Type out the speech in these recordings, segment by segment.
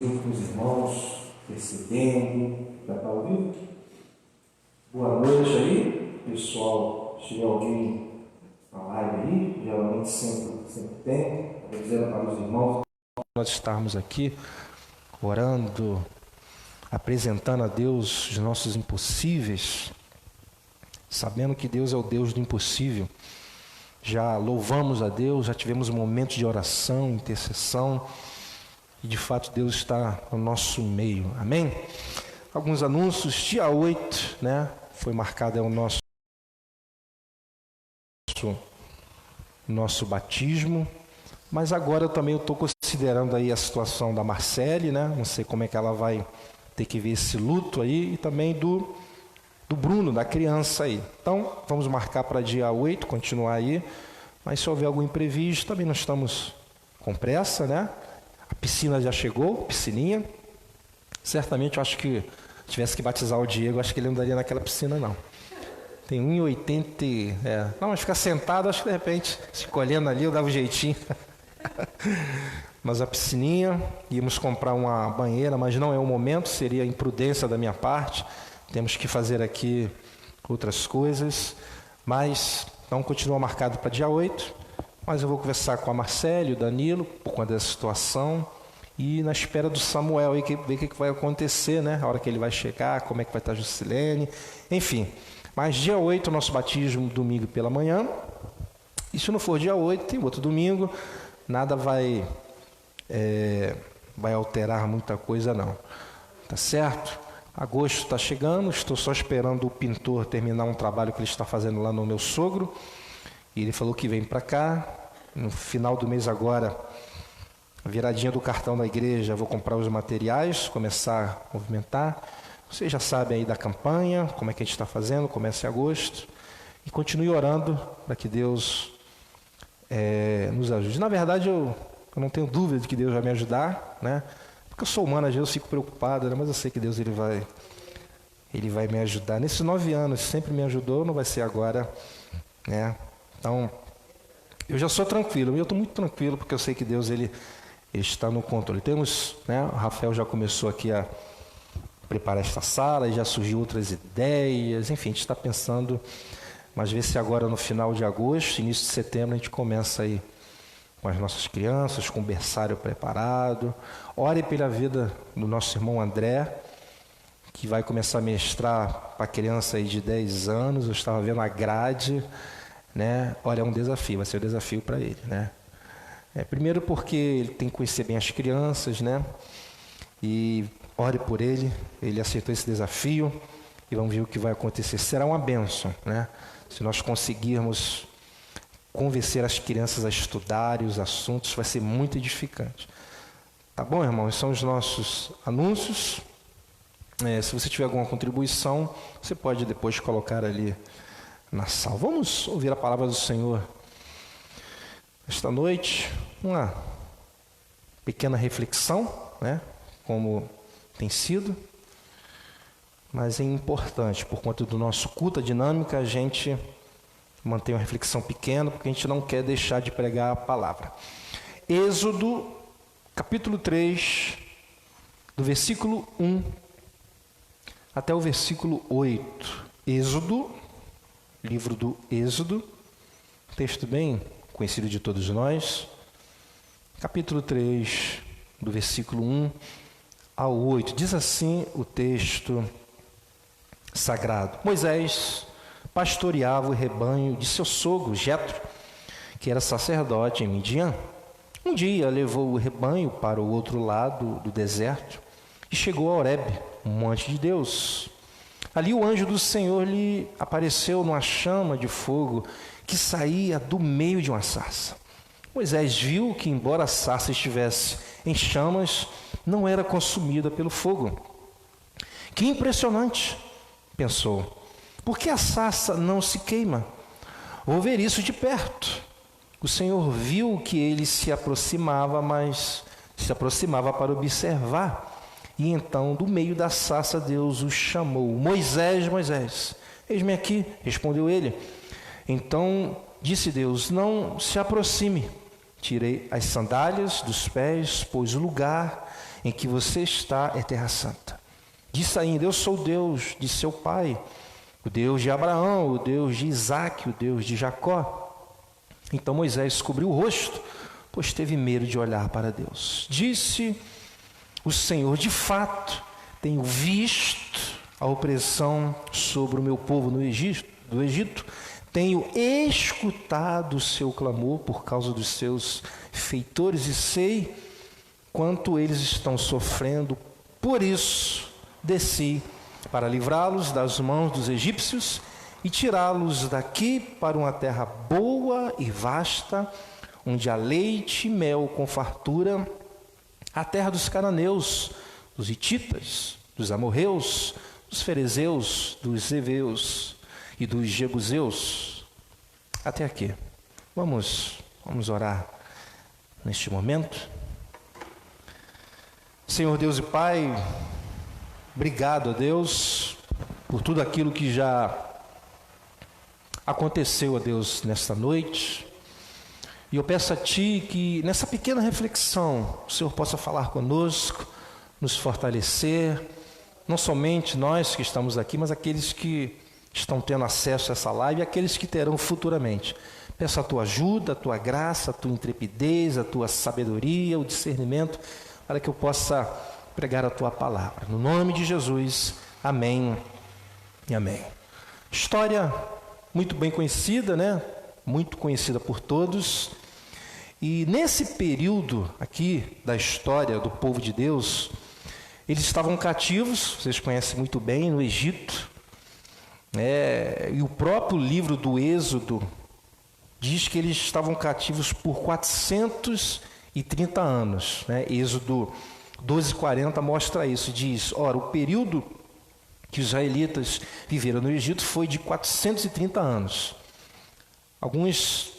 Com os irmãos, recebendo, já está ouvindo? Boa noite aí, pessoal. Se tiver alguém na live aí, geralmente sempre tem. Estou dizendo para os irmãos nós estarmos aqui orando, apresentando a Deus os nossos impossíveis, sabendo que Deus é o Deus do impossível. Já louvamos a Deus, já tivemos momentos de oração, intercessão. E de fato Deus está no nosso meio, amém? Alguns anúncios, dia 8, né? Foi marcado o nosso batismo, mas agora eu também estou considerando aí a situação da Marcele, né? Não sei como é que ela vai ter que ver esse luto aí, e também do Bruno, da criança aí. Então, vamos marcar para dia 8, continuar aí, mas se houver algum imprevisto, também não estamos com pressa, né? A piscina já chegou, piscininha. Certamente eu acho que se tivesse que batizar o Diego, acho que ele não daria naquela piscina, não. Tem 1,80. Não, mas ficar sentado, acho que de repente, escolhendo ali, eu dava um jeitinho. Mas a piscininha, íamos comprar uma banheira, mas não é o momento, seria imprudência da minha parte. Temos que fazer aqui outras coisas. Mas, então, continua marcado para dia 8. Mas eu vou conversar com a Marcele, o Danilo, por conta dessa situação, e na espera do Samuel, aí, ver o que vai acontecer, né? A hora que ele vai chegar, como é que vai estar a Juscelene, enfim. Mas dia 8, nosso batismo, domingo pela manhã. E se não for dia 8, tem outro domingo, nada vai alterar muita coisa, não. Tá certo? Agosto está chegando, estou só esperando o pintor terminar um trabalho que ele está fazendo lá no meu sogro. E ele falou que vem para cá. No final do mês agora, a viradinha do cartão da igreja, vou comprar os materiais, começar a movimentar. Vocês já sabem aí da campanha, como é que a gente está fazendo, começa em agosto. E continue orando para que Deus nos ajude. Na verdade, eu não tenho dúvida de que Deus vai me ajudar, né? Porque eu sou humano, às vezes eu fico preocupado, né? Mas eu sei que Deus ele vai me ajudar. Nesses 9 anos, sempre me ajudou, não vai ser agora, né? Então, eu já sou tranquilo, eu estou muito tranquilo, porque eu sei que Deus ele está no controle. Temos, né, o Rafael já começou aqui a preparar esta sala, e já surgiu outras ideias, enfim, a gente está pensando, mas vê se agora no final de agosto, início de setembro, a gente começa aí com as nossas crianças, com o berçário preparado. Ore pela vida do nosso irmão André, que vai começar a mestrar para criança aí de 10 anos, eu estava vendo a grade, né? Olha, é um desafio, vai ser um desafio para ele, né? Primeiro porque ele tem que conhecer bem as crianças, né? E ore por ele, ele aceitou esse desafio e vamos ver o que vai acontecer. Será uma bênção, né? Se nós conseguirmos convencer as crianças a estudarem os assuntos, vai ser muito edificante. Tá bom, irmãos? São os nossos anúncios. Se você tiver alguma contribuição, você pode depois colocar ali na sala. Vamos ouvir a palavra do Senhor esta noite, uma pequena reflexão, né? Como tem sido, mas é importante, por conta do nosso culto, a dinâmica, a gente mantém uma reflexão pequena, porque a gente não quer deixar de pregar a palavra. Êxodo, capítulo 3, do versículo 1 até o versículo 8. Êxodo, livro do Êxodo, texto bem conhecido de todos nós, capítulo 3, do versículo 1 ao 8, diz assim o texto sagrado: Moisés pastoreava o rebanho de seu sogro Jetro, que era sacerdote em Midian. Um dia levou o rebanho para o outro lado do deserto e chegou a Horebe, um monte de Deus. Ali o anjo do Senhor lhe apareceu numa chama de fogo que saía do meio de uma sarça. Moisés viu que, embora a sarça estivesse em chamas, não era consumida pelo fogo. Que impressionante, pensou. Por que a sarça não se queima? Vou ver isso de perto. O Senhor viu que ele se aproximava, mas se aproximava para observar. E então, do meio da sarça, Deus o chamou: Moisés, Moisés. Eis-me aqui, respondeu ele. Então disse Deus: não se aproxime. Tirei as sandálias dos pés, pois o lugar em que você está é terra santa. Disse ainda: eu sou o Deus de seu pai, o Deus de Abraão, o Deus de Isaque, o Deus de Jacó. Então Moisés cobriu o rosto, pois teve medo de olhar para Deus. Disse o Senhor: de fato, tenho visto a opressão sobre o meu povo no Egito, tenho escutado o seu clamor por causa dos seus feitores e sei quanto eles estão sofrendo. Por isso desci para livrá-los das mãos dos egípcios e tirá-los daqui para uma terra boa e vasta, onde há leite e mel com fartura, a terra dos cananeus, dos hititas, dos amorreus, dos ferezeus, dos heveus e dos jebuseus. Até aqui. Vamos orar neste momento. Senhor Deus e Pai, obrigado a Deus por tudo aquilo que já aconteceu, a Deus, nesta noite. E eu peço a Ti que nessa pequena reflexão o Senhor possa falar conosco, nos fortalecer, não somente nós que estamos aqui, mas aqueles que estão tendo acesso a essa live e aqueles que terão futuramente. Peço a Tua ajuda, a Tua graça, a Tua intrepidez, a Tua sabedoria, o discernimento, para que eu possa pregar a Tua palavra. No nome de Jesus, amém e amém. História muito bem conhecida, né? Muito conhecida por todos. E nesse período aqui da história do povo de Deus, eles estavam cativos, vocês conhecem muito bem, no Egito. E o próprio livro do Êxodo diz que eles estavam cativos por 430 anos. Êxodo 12:40 mostra isso, diz: ora, o período que os israelitas viveram no Egito foi de 430 anos. Alguns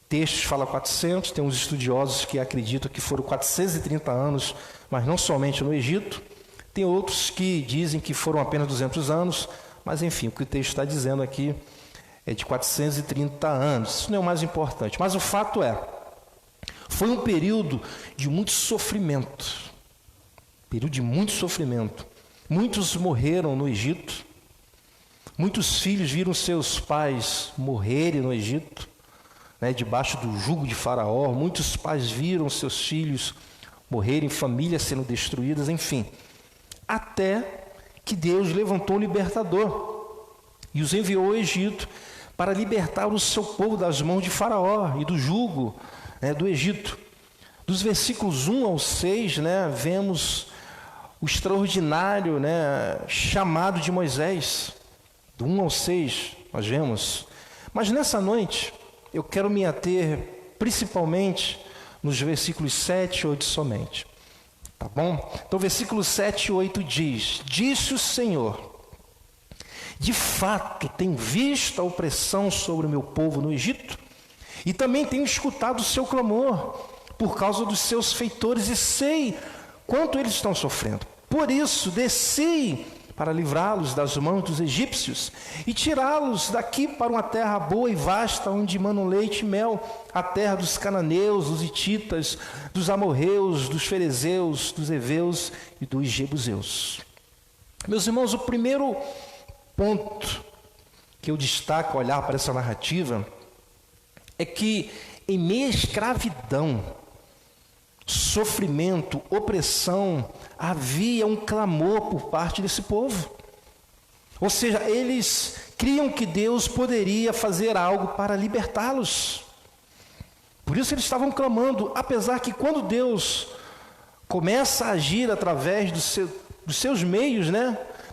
textos falam 400, tem uns estudiosos que acreditam que foram 430 anos, mas não somente no Egito. Tem outros que dizem que foram apenas 200 anos, mas enfim, o que o texto está dizendo aqui é de 430 anos. Isso não é o mais importante, mas o fato é, foi um período de muito sofrimento. Muitos morreram no Egito, muitos filhos viram seus pais morrerem no Egito, debaixo do jugo de Faraó. Muitos pais viram seus filhos morrerem, famílias sendo destruídas, enfim. Até que Deus levantou um libertador e os enviou ao Egito para libertar o seu povo das mãos de Faraó e do jugo do Egito. Dos versículos 1 ao 6, vemos o extraordinário chamado de Moisés. Do 1 ao 6, nós vemos. Mas nessa noite, eu quero me ater principalmente nos versículos 7 e 8 somente. Tá bom? Então, versículos 7 e 8 diz: disse o Senhor: de fato tenho visto a opressão sobre o meu povo no Egito, e também tenho escutado o seu clamor por causa dos seus feitores, e sei quanto eles estão sofrendo. Por isso desci para livrá-los das mãos dos egípcios e tirá-los daqui para uma terra boa e vasta, onde manam leite e mel, a terra dos cananeus, dos hititas, dos amorreus, dos ferezeus, dos heveus e dos jebuseus. Meus irmãos, o primeiro ponto que eu destaco ao olhar para essa narrativa é que em meio à escravidão, sofrimento, opressão, havia um clamor por parte desse povo. Ou seja, eles criam que Deus poderia fazer algo para libertá-los. Por isso eles estavam clamando, apesar que quando Deus começa a agir através dos seus meios,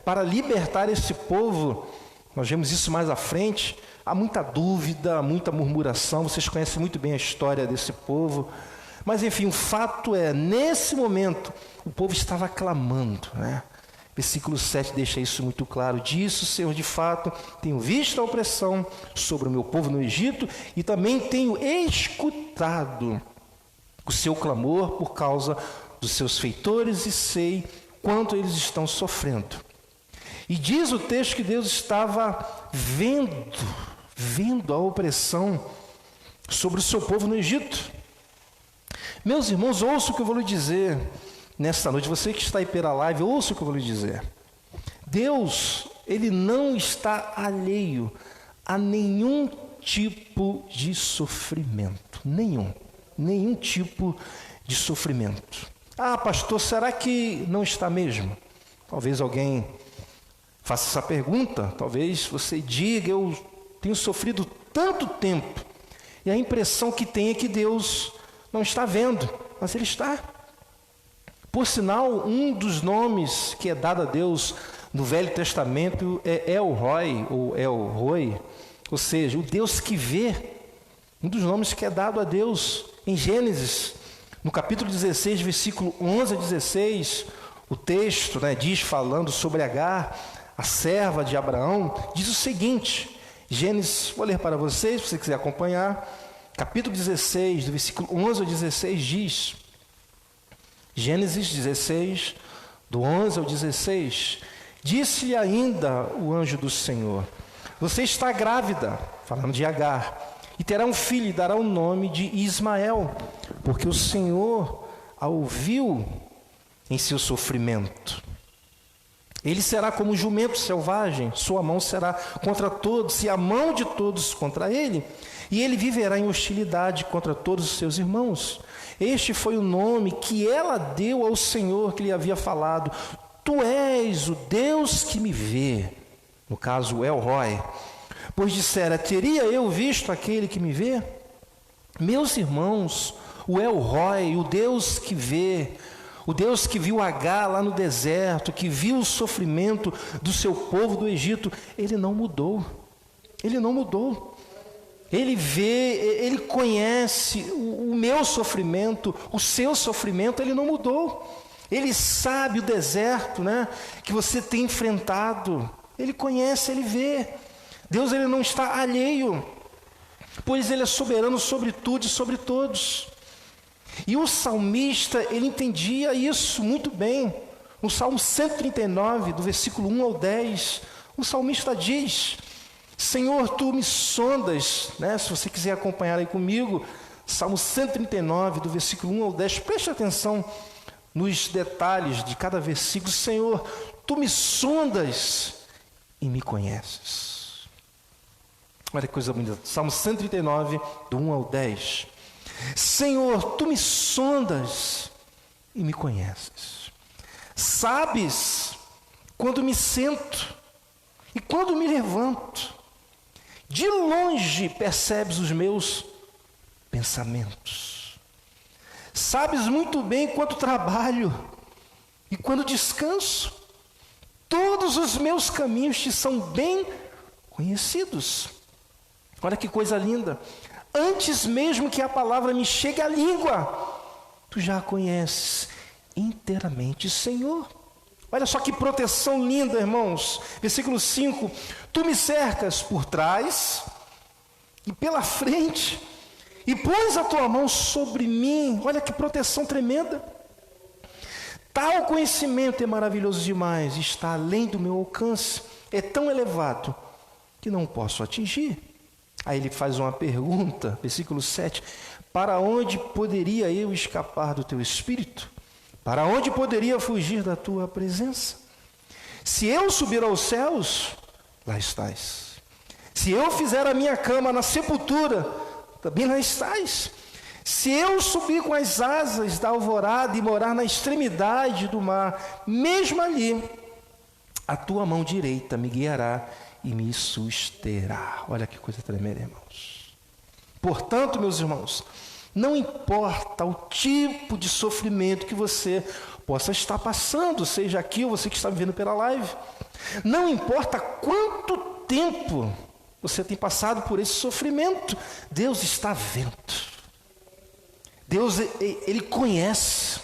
para libertar esse povo, nós vemos isso mais à frente, há muita dúvida, muita murmuração. Vocês conhecem muito bem a história desse povo. Mas enfim, o fato é, nesse momento, o povo estava clamando, Versículo 7 deixa isso muito claro. Disse o Senhor: de fato, tenho visto a opressão sobre o meu povo no Egito, e também tenho escutado o seu clamor por causa dos seus feitores, e sei quanto eles estão sofrendo. E diz o texto que Deus estava vendo a opressão sobre o seu povo no Egito. Meus irmãos, ouçam o que eu vou lhe dizer. nesta noite, você que está aí pela live, ouça o que eu vou lhe dizer. Deus, Ele não está alheio a nenhum tipo de sofrimento. Nenhum tipo de sofrimento. Ah, pastor, será que não está mesmo? Talvez alguém faça essa pergunta, talvez você diga, eu tenho sofrido tanto tempo, e a impressão que tem é que Deus não está vendo, mas Ele está. Por sinal, um dos nomes que é dado a Deus no Velho Testamento é El Roi, ou El Roi, ou seja, o Deus que vê. Um dos nomes que é dado a Deus em Gênesis, no capítulo 16, versículo 11 a 16, o texto, diz, falando sobre Agar, a serva de Abraão, diz o seguinte, Gênesis, vou ler para vocês, se você quiser acompanhar, capítulo 16, do versículo 11 ao 16, diz, Gênesis 16, do 11 ao 16, disse-lhe ainda o anjo do Senhor, você está grávida, falando de Agar, e terá um filho e dará o nome de Ismael, porque o Senhor a ouviu em seu sofrimento. Ele será como um jumento selvagem, sua mão será contra todos, e a mão de todos contra ele, e ele viverá em hostilidade contra todos os seus irmãos. Este foi o nome que ela deu ao Senhor que lhe havia falado, tu és o Deus que me vê, no caso El Roi, pois dissera, teria eu visto aquele que me vê? Meus irmãos, o El Roi, o Deus que vê, o Deus que viu Agar lá no deserto, que viu o sofrimento do seu povo do Egito, Ele não mudou. Ele não mudou. Ele vê, Ele conhece o meu sofrimento, o seu sofrimento, Ele não mudou. Ele sabe o deserto, que você tem enfrentado. Ele conhece, Ele vê. Deus, Ele não está alheio, pois Ele é soberano sobre tudo e sobre todos. E o salmista, ele entendia isso muito bem. No Salmo 139, do versículo 1 ao 10, o salmista diz, Senhor, Tu me sondas, se você quiser acompanhar aí comigo, Salmo 139, do versículo 1 ao 10, preste atenção nos detalhes de cada versículo. Senhor, Tu me sondas e me conheces. Olha que coisa bonita, Salmo 139, do 1 ao 10. Senhor, Tu me sondas e me conheces. Sabes quando me sento e quando me levanto. De longe percebes os meus pensamentos. Sabes muito bem quanto trabalho e quando descanso. Todos os meus caminhos Te são bem conhecidos. Olha que coisa linda. Antes mesmo que a palavra me chegue à língua, Tu já a conheces inteiramente, Senhor. Olha só que proteção linda, irmãos. Versículo 5. Tu me cercas por trás e pela frente, e pões a Tua mão sobre mim. Olha que proteção tremenda. Tal conhecimento é maravilhoso demais, está além do meu alcance, é tão elevado que não posso atingir. Aí ele faz uma pergunta, versículo 7, para onde poderia eu escapar do Teu Espírito? Para onde poderia fugir da Tua presença? Se eu subir aos céus, lá estás. Se eu fizer a minha cama na sepultura, também lá estás. Se eu subir com as asas da alvorada e morar na extremidade do mar, mesmo ali, a Tua mão direita me guiará e me susterá. Olha que coisa tremenda, irmãos. Portanto, meus irmãos, não importa o tipo de sofrimento que você possa estar passando, seja aqui ou você que está me vendo pela live, não importa quanto tempo você tem passado por esse sofrimento, Deus está vendo. Deus, Ele conhece.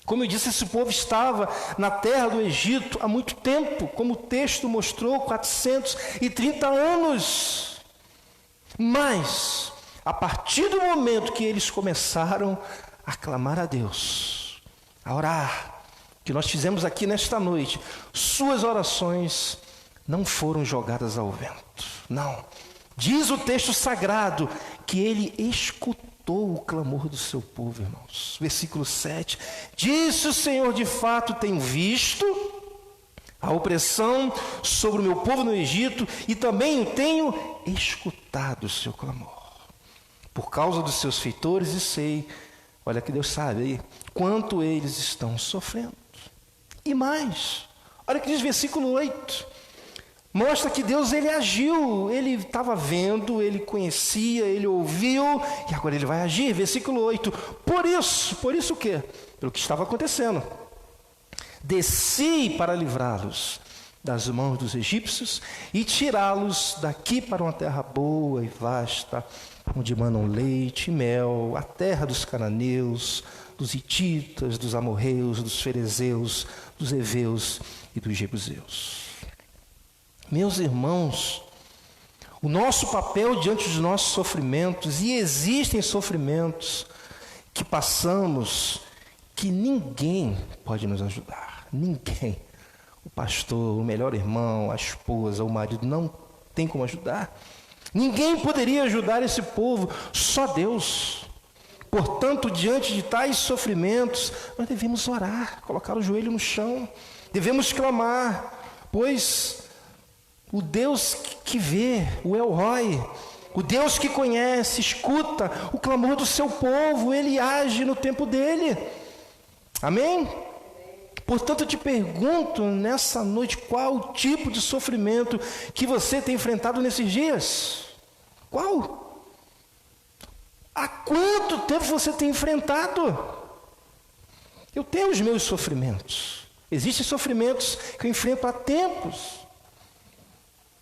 Como eu disse, esse povo estava na terra do Egito há muito tempo, como o texto mostrou, 430 anos. Mas, a partir do momento que eles começaram a clamar a Deus, a orar, que nós fizemos aqui nesta noite, suas orações não foram jogadas ao vento. Não. Diz o texto sagrado que Ele escutou escutou o clamor do seu povo, irmãos. Versículo 7. Disse o Senhor: de fato tenho visto a opressão sobre o meu povo no Egito, e também tenho escutado o seu clamor por causa dos seus feitores, e sei, olha que Deus sabe, quanto eles estão sofrendo. E mais, olha que diz versículo 8, mostra que Deus, ele agiu, ele estava vendo, ele conhecia, ele ouviu, e agora ele vai agir. Versículo 8, por isso o quê? Pelo que estava acontecendo. Desci para livrá-los das mãos dos egípcios e tirá-los daqui para uma terra boa e vasta, onde manam leite e mel, a terra dos cananeus, dos hititas, dos amorreus, dos ferezeus, dos heveus e dos jebuseus. Meus irmãos, o nosso papel diante dos nossos sofrimentos, e existem sofrimentos que passamos que ninguém pode nos ajudar, ninguém. O pastor, o melhor irmão, a esposa, o marido, não tem como ajudar. Ninguém poderia ajudar esse povo, só Deus. Portanto, diante de tais sofrimentos, nós devemos orar, colocar o joelho no chão, devemos clamar, pois o Deus que vê, o El Roi, o Deus que conhece, escuta o clamor do seu povo, ele age no tempo dele. Amém? Portanto, eu te pergunto nessa noite, qual o tipo de sofrimento que você tem enfrentado nesses dias? Qual? Há quanto tempo você tem enfrentado? Eu tenho os meus sofrimentos. Existem sofrimentos que eu enfrento há tempos.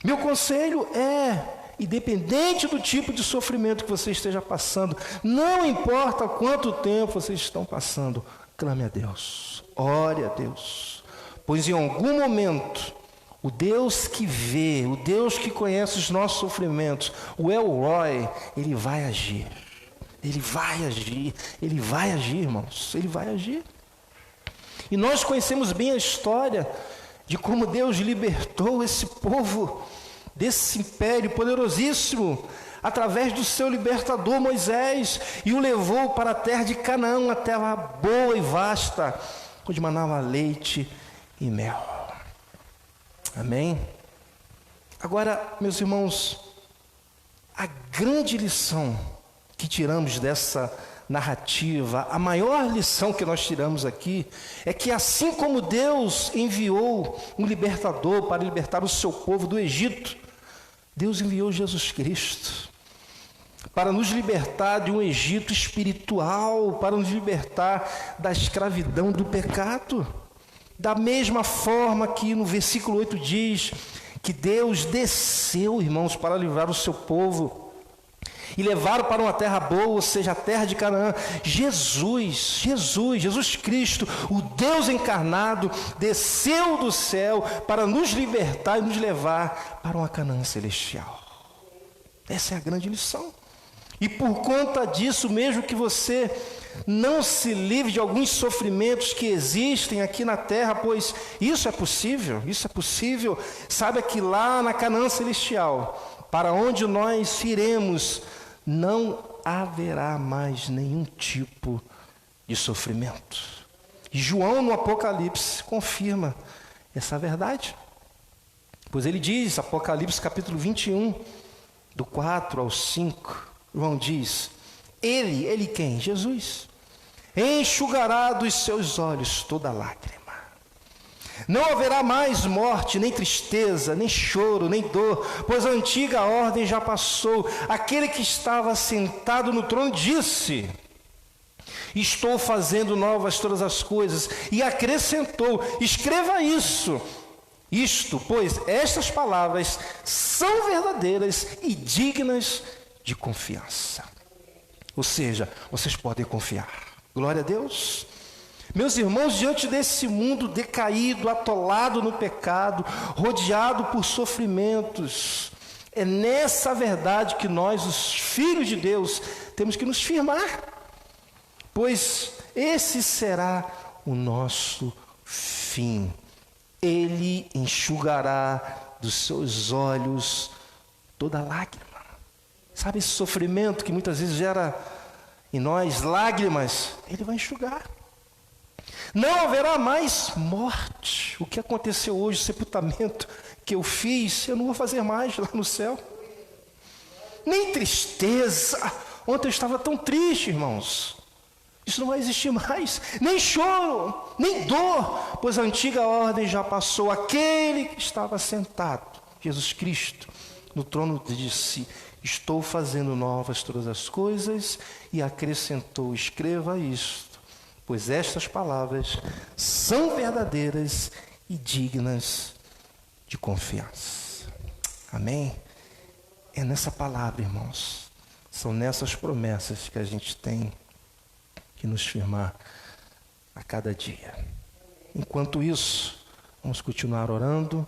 Meu conselho é, independente do tipo de sofrimento que você esteja passando, não importa quanto tempo vocês estão passando, clame a Deus, ore a Deus, pois em algum momento, o Deus que vê, o Deus que conhece os nossos sofrimentos, o El Roi, ele vai agir, irmãos, ele vai agir. E nós conhecemos bem a história de como Deus libertou esse povo desse império poderosíssimo, através do seu libertador Moisés, e o levou para a terra de Canaã, uma terra boa e vasta, onde manava leite e mel. Amém? Agora, meus irmãos, a grande lição que tiramos dessa narrativa, a maior lição que nós tiramos aqui, é que assim como Deus enviou um libertador para libertar o seu povo do Egito, Deus enviou Jesus Cristo para nos libertar de um Egito espiritual, para nos libertar da escravidão do pecado. Da mesma forma que no versículo 8 diz que Deus desceu, irmãos, para livrar o seu povo e levaram para uma terra boa, ou seja, a terra de Canaã. Jesus Cristo, o Deus encarnado, desceu do céu para nos libertar e nos levar para uma Canaã celestial. Essa é a grande lição. E por conta disso, mesmo que você não se livre de alguns sofrimentos que existem aqui na terra, pois isso é possível, saiba que lá na Canaã celestial, para onde nós iremos, não haverá mais nenhum tipo de sofrimento. E João no Apocalipse confirma essa verdade, pois ele diz, Apocalipse capítulo 21, do 4 ao 5, João diz, ele quem? Jesus, enxugará dos seus olhos toda lágrima. Não haverá mais morte, nem tristeza, nem choro, nem dor, pois a antiga ordem já passou. Aquele que estava sentado no trono disse, estou fazendo novas todas as coisas, e acrescentou, escreva isto, pois estas palavras são verdadeiras e dignas de confiança. Ou seja, vocês podem confiar. Glória a Deus. Meus irmãos, diante desse mundo decaído, atolado no pecado, rodeado por sofrimentos, é nessa verdade que nós, os filhos de Deus, temos que nos firmar, pois esse será o nosso fim. Ele enxugará dos seus olhos toda lágrima. Sabe esse sofrimento que muitas vezes gera em nós lágrimas, Ele vai enxugar. Não haverá mais morte. O que aconteceu hoje, o sepultamento que eu fiz, eu não vou fazer mais lá no céu. Nem tristeza. Ontem eu estava tão triste, irmãos. Isso não vai existir mais. Nem choro, nem dor, pois a antiga ordem já passou. Aquele que estava sentado, Jesus Cristo, no trono disse: estou fazendo novas todas as coisas, e acrescentou: escreva isto, pois estas palavras são verdadeiras e dignas de confiança. Amém? É nessa palavra, irmãos, são nessas promessas que a gente tem que nos firmar a cada dia. Enquanto isso, vamos continuar orando,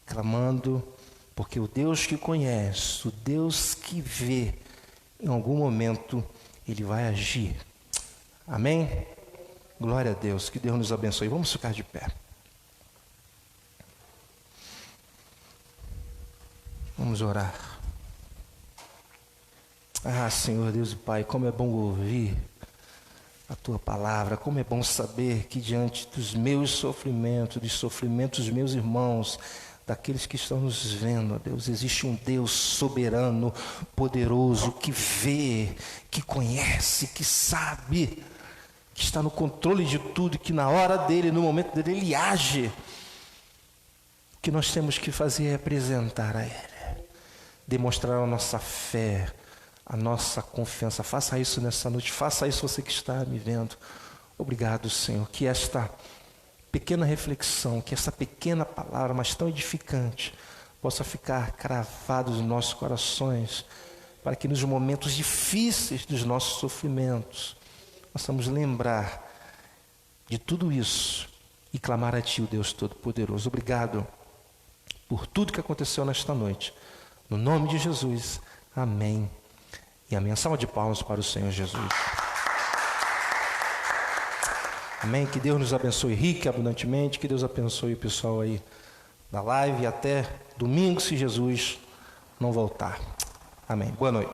clamando, porque o Deus que conhece, o Deus que vê, em algum momento Ele vai agir. Amém? Glória a Deus, que Deus nos abençoe. Vamos ficar de pé. Vamos orar. Ah, Senhor Deus e Pai, como é bom ouvir a Tua palavra, como é bom saber que diante dos meus sofrimentos, dos sofrimentos dos meus irmãos, daqueles que estão nos vendo, ó Deus, existe um Deus soberano, poderoso, que vê, que conhece, que sabe, que está no controle de tudo, que na hora dele, no momento dele, Ele age. O que nós temos que fazer é apresentar a Ele, demonstrar a nossa fé, a nossa confiança. Faça isso nessa noite, faça isso você que está me vendo. Obrigado, Senhor, que esta pequena reflexão, que essa pequena palavra, mas tão edificante, possa ficar cravada nos nossos corações, para que nos momentos difíceis dos nossos sofrimentos, possamos lembrar de tudo isso e clamar a Ti, o Deus Todo-Poderoso. Obrigado por tudo que aconteceu nesta noite. No nome de Jesus, amém. E amém. Salva de palmas para o Senhor Jesus. Amém. Que Deus nos abençoe rica e abundantemente. Que Deus abençoe o pessoal aí da live. E até domingo, se Jesus não voltar. Amém. Boa noite.